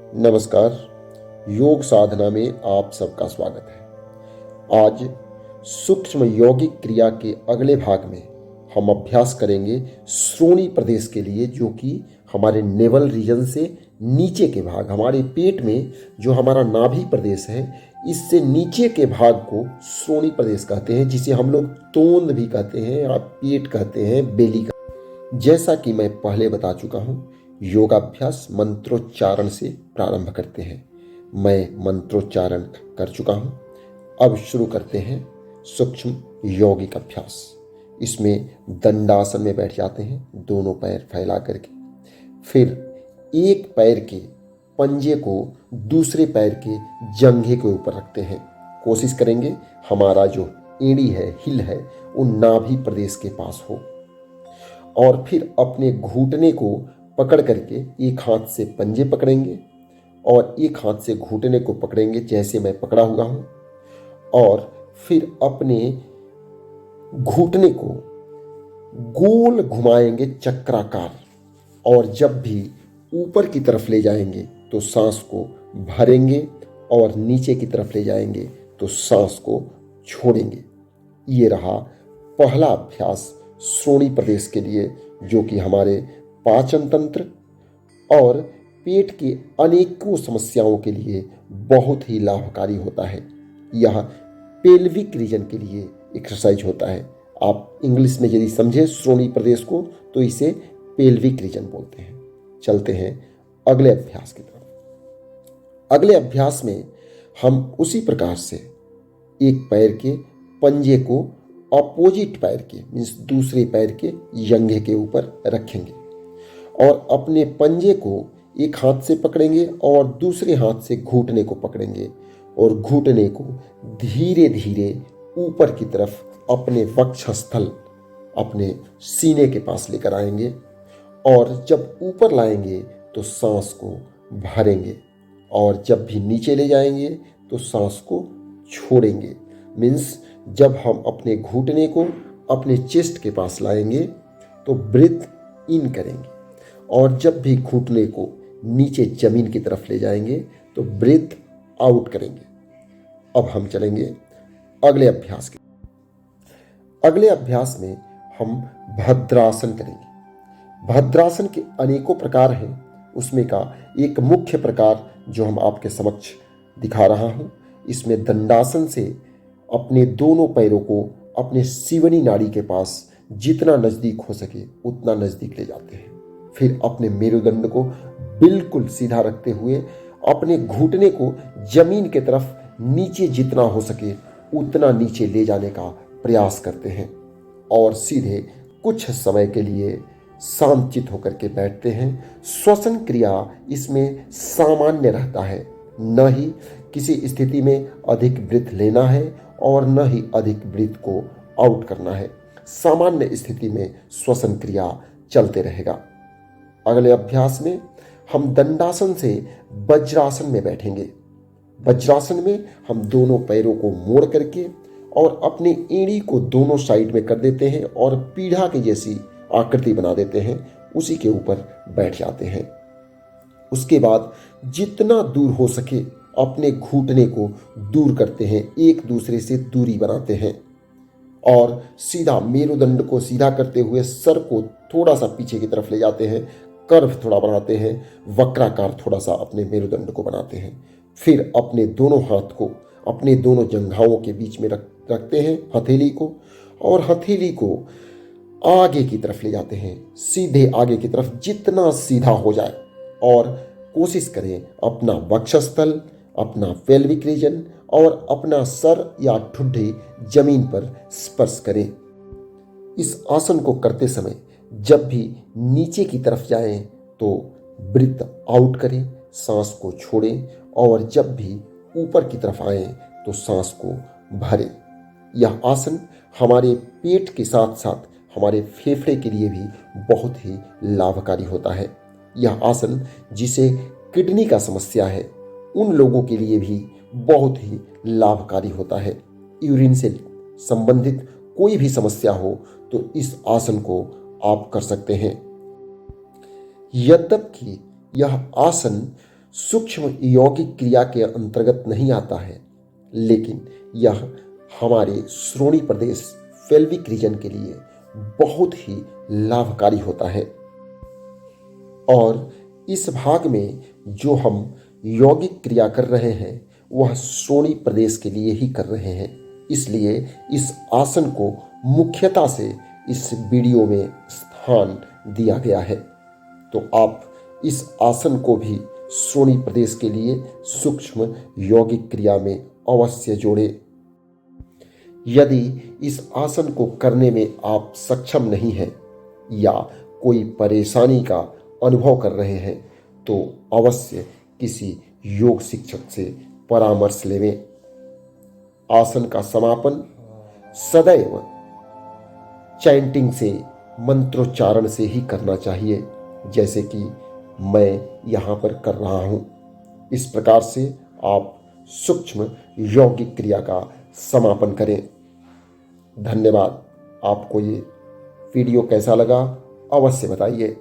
नमस्कार। योग साधना में आप सबका स्वागत है। आज सूक्ष्म यौगिक क्रिया के अगले भाग में हम अभ्यास करेंगे श्रोणी प्रदेश के लिए, जो कि हमारे नेवल रीजन से नीचे के भाग, हमारे पेट में जो हमारा नाभि प्रदेश है, इससे नीचे के भाग को श्रोणी प्रदेश कहते हैं, जिसे हम लोग तोंद भी कहते हैं या पेट कहते हैं, बेली का। जैसा कि मैं पहले बता चुका हूँ, योगाभ्यास मंत्रोच्चारण से प्रारंभ करते हैं। मैं मंत्रोच्चारण कर चुका हूं। अब शुरू करते हैं सूक्ष्म यौगिक अभ्यास। इसमें दंडासन में बैठ जाते हैं, दोनों पैर फैला करके। फिर एक पैर के पंजे को दूसरे पैर के जंघे के ऊपर रखते हैं। कोशिश करेंगे हमारा जो एड़ी है, हिल है, वो नाभि प्रदेश के पास हो। और फिर अपने घुटने को पकड़ करके एक हाथ से पंजे पकड़ेंगे और एक हाथ से घुटने को पकड़ेंगे, जैसे मैं पकड़ा हुआ हूं। और फिर अपने घुटने को गोल घुमाएंगे चक्राकार, और जब भी ऊपर की तरफ ले जाएंगे तो सांस को भरेंगे और नीचे की तरफ ले जाएंगे तो सांस को छोड़ेंगे। ये रहा पहला अभ्यास श्रोणी प्रदेश के लिए, जो कि हमारे पाचन तंत्र और पेट के अनेकों समस्याओं के लिए बहुत ही लाभकारी होता है। यह पेल्विक रीजन के लिए एक्सरसाइज होता है। आप इंग्लिश में यदि समझे श्रोणी प्रदेश को तो इसे पेल्विक रीजन बोलते हैं। चलते हैं अगले अभ्यास की तरफ। अगले अभ्यास में हम उसी प्रकार से एक पैर के पंजे को अपोजिट पैर के, मीन्स दूसरे पैर के जंघे के ऊपर रखेंगे और अपने पंजे को एक हाथ से पकड़ेंगे और दूसरे हाथ से घुटने को पकड़ेंगे और घुटने को धीरे धीरे ऊपर की तरफ अपने वक्षस्थल, अपने सीने के पास लेकर आएंगे। और जब ऊपर लाएंगे तो सांस को भरेंगे और जब भी नीचे ले जाएंगे तो सांस को छोड़ेंगे। मीन्स जब हम अपने घुटने को अपने चेस्ट के पास लाएंगे तो ब्रीथ इन करेंगे और जब भी घुटने को नीचे जमीन की तरफ ले जाएंगे तो ब्रीथ आउट करेंगे। अब हम चलेंगे अगले अभ्यास की। अगले अभ्यास में हम भद्रासन करेंगे। भद्रासन के अनेकों प्रकार हैं, उसमें का एक मुख्य प्रकार जो हम आपके समक्ष दिखा रहा हूं, इसमें दंडासन से अपने दोनों पैरों को अपने सीवनी नाड़ी के पास जितना नजदीक हो सके उतना नजदीक ले जाते हैं। फिर अपने मेरुदंड को बिल्कुल सीधा रखते हुए अपने घुटने को जमीन की तरफ नीचे जितना हो सके उतना नीचे ले जाने का प्रयास करते हैं और सीधे कुछ समय के लिए शांतचित्त होकर के बैठते हैं। श्वसन क्रिया इसमें सामान्य रहता है, न ही किसी स्थिति में अधिक ब्रीथ लेना है और न ही अधिक ब्रीथ को आउट करना है। सामान्य स्थिति में श्वसन क्रिया चलते रहेगा। अगले अभ्यास में हम दंडासन से वज्रासन में बैठेंगे। वज्रासन में हम दोनों पैरों को मोड़ करके और अपनी एड़ी को दोनों साइड में कर देते हैं और पीढ़ा की जैसी आकृति बना देते हैं, उसी के ऊपर बैठ जाते हैं। उसके बाद जितना दूर हो सके अपने घुटने को दूर करते हैं, एक दूसरे से दूरी बनाते हैं और सीधा मेरुदंड को सीधा करते हुए सर को थोड़ा सा पीछे की तरफ ले जाते हैं, कर्व थोड़ा बनाते हैं, वक्राकार थोड़ा सा अपने मेरुदंड को बनाते हैं। फिर अपने दोनों हाथ को अपने दोनों जंघाओं के बीच में रखते हैं, हथेली को, और हथेली को आगे की तरफ ले जाते हैं, सीधे आगे की तरफ जितना सीधा हो जाए, और कोशिश करें अपना वक्षस्थल, अपना पेल्विक रीजन और अपना सर या ठुड्डी जमीन पर स्पर्श करें। इस आसन को करते समय जब भी नीचे की तरफ जाएं तो ब्रीथ आउट करें, सांस को छोड़ें, और जब भी ऊपर की तरफ आएं तो सांस को भरें। यह आसन हमारे पेट के साथ साथ हमारे फेफड़े के लिए भी बहुत ही लाभकारी होता है। यह आसन जिसे किडनी का समस्या है उन लोगों के लिए भी बहुत ही लाभकारी होता है। यूरिन से संबंधित कोई भी समस्या हो तो इस आसन को आप कर सकते हैं। यद्यपि यह आसन सूक्ष्म यौगिक क्रिया के अंतर्गत नहीं आता है, लेकिन यह हमारे श्रोणी प्रदेश पेल्विक रीजन के लिए बहुत ही लाभकारी होता है। और इस भाग में जो हम यौगिक क्रिया कर रहे हैं वह श्रोणी प्रदेश के लिए ही कर रहे हैं, इसलिए इस आसन को मुख्यता से इस वीडियो में स्थान दिया गया है। तो आप इस आसन को भी श्रोणी प्रदेश के लिए सूक्ष्म यौगिक क्रिया में अवश्य जोड़ें। यदि इस आसन को करने में आप सक्षम नहीं हैं या कोई परेशानी का अनुभव कर रहे हैं तो अवश्य किसी योग शिक्षक से परामर्श लेवें। आसन का समापन सदैव चैंटिंग से, मंत्रोच्चारण से ही करना चाहिए, जैसे कि मैं यहाँ पर कर रहा हूँ। इस प्रकार से आप सूक्ष्म यौगिक क्रिया का समापन करें। धन्यवाद। आपको ये वीडियो कैसा लगा अवश्य बताइए।